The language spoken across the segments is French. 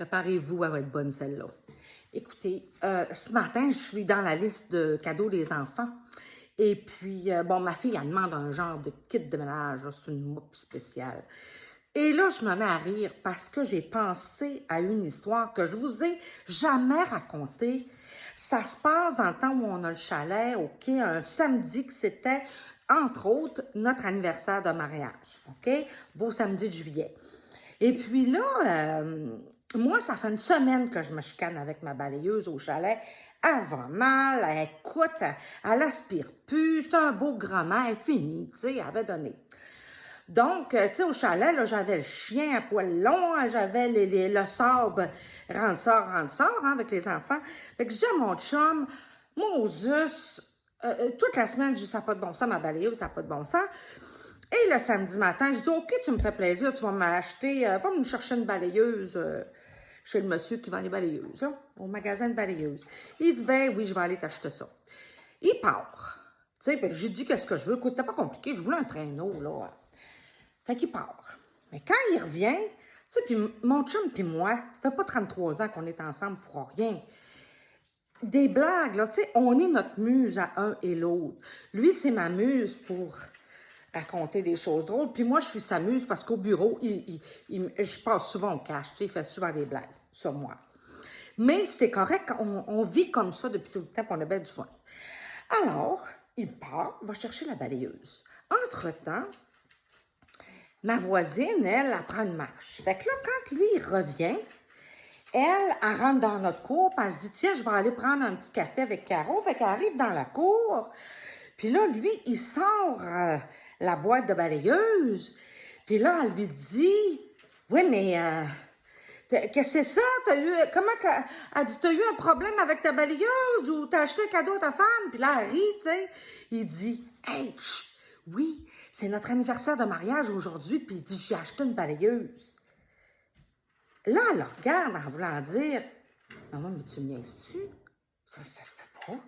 Préparez-vous, elle va être bonne celle-là. Écoutez, ce matin, je suis dans la liste de cadeaux des enfants. Et puis, bon, ma fille, elle demande un genre de kit de ménage. C'est une moupe spéciale. Et là, je me mets à rire parce que j'ai pensé à une histoire que je vous ai jamais racontée. Ça se passe dans le temps où on a le chalet, OK, un samedi que c'était, entre autres, notre anniversaire de mariage, OK? Beau samedi de juillet. Et puis là, moi, ça fait une semaine que je me chicane avec ma balayeuse au chalet. Elle va mal, elle écoute, elle aspire plus, c'est un beau grand-mère, elle est finie, tu sais, elle avait donné. Donc, tu sais, au chalet, là, j'avais le chien à poil long, j'avais le sable, rentre, sort, hein, avec les enfants. Fait que je dis à mon chum, Moses, toute la semaine, je dis, ça n'a pas de bon sens, ma balayeuse, ça n'a pas de bon sens. Et le samedi matin, je dis, OK, tu me fais plaisir, tu vas m'acheter, va me chercher une balayeuse chez le monsieur qui vend les balayeuses, là, au magasin de balayeuses. Il dit, ben oui, je vais aller t'acheter ça. Il part. Tu sais, ben, j'ai dit qu'est-ce que je veux. Écoute, c'était pas compliqué, je voulais un traîneau, là. Fait qu'il part. Mais quand il revient, tu sais, puis mon chum puis moi, ça fait pas 33 ans qu'on est ensemble pour rien. Des blagues, là, tu sais, on est notre muse à un et l'autre. Lui, c'est ma muse pour raconter des choses drôles. Puis moi, je suis sa muse parce qu'au bureau, je passe souvent au cash, tu sais, il fait souvent des blagues sur moi. Mais c'est correct, on vit comme ça depuis tout le temps, qu'on a bien du fun. Alors, il part, va chercher la balayeuse. Entre-temps, ma voisine, elle prend une marche. Fait que là, quand lui, il revient, elle rentre dans notre cour, puis elle se dit, tiens, je vais aller prendre un petit café avec Caro. Fait qu'elle arrive dans la cour, puis là, lui, il sort la boîte de balayeuse, puis là, elle lui dit, oui, mais qu'est-ce que c'est ça? Elle dit, t'as eu un problème avec ta balayeuse ou t'as acheté un cadeau à ta femme? Puis là, elle rit, tu sais. Il dit, hey, chut, oui, c'est notre anniversaire de mariage aujourd'hui, puis il dit, j'ai acheté une balayeuse. Là, elle le regarde en voulant dire, maman, mais tu me niaises-tu? Ça se peut pas.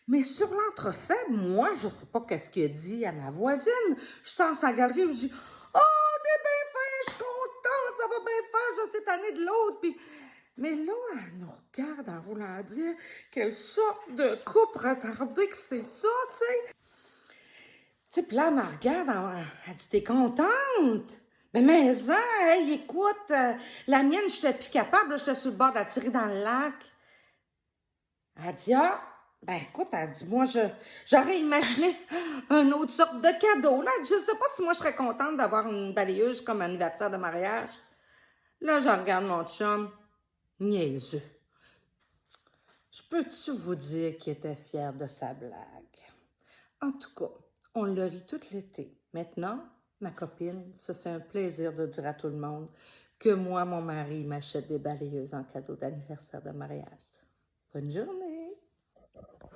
Mais sur l'entrefait, moi, je sais pas qu'est-ce qu'il a dit à ma voisine. Je sors sa galerie, je dis, oh, t'es bien fin, je suis contente, ça va bien faire, je cette année de l'autre. Puis... Mais là, elle nous regarde en voulant dire quelle sorte de couple retardé que c'est ça, tu sais. Tu sais, puis là, elle me regarde, elle dit, t'es contente? Mais ça, hey, écoute, la mienne, j'étais plus capable, là, j'étais sur le bord de la tirer dans le lac. Elle dit, ah, ben écoute, elle dit, moi, j'aurais imaginé une autre sorte de cadeau, là. Je sais pas si moi, je serais contente d'avoir une balayeuse comme anniversaire de mariage. Là, je regarde mon chum, niaiseux. Je peux-tu vous dire qu'il était fier de sa blague? En tout cas, on le rit tout l'été. Maintenant, ma copine se fait un plaisir de dire à tout le monde que moi, mon mari m'achète des balayeuses en cadeau d'anniversaire de mariage. Bonne journée!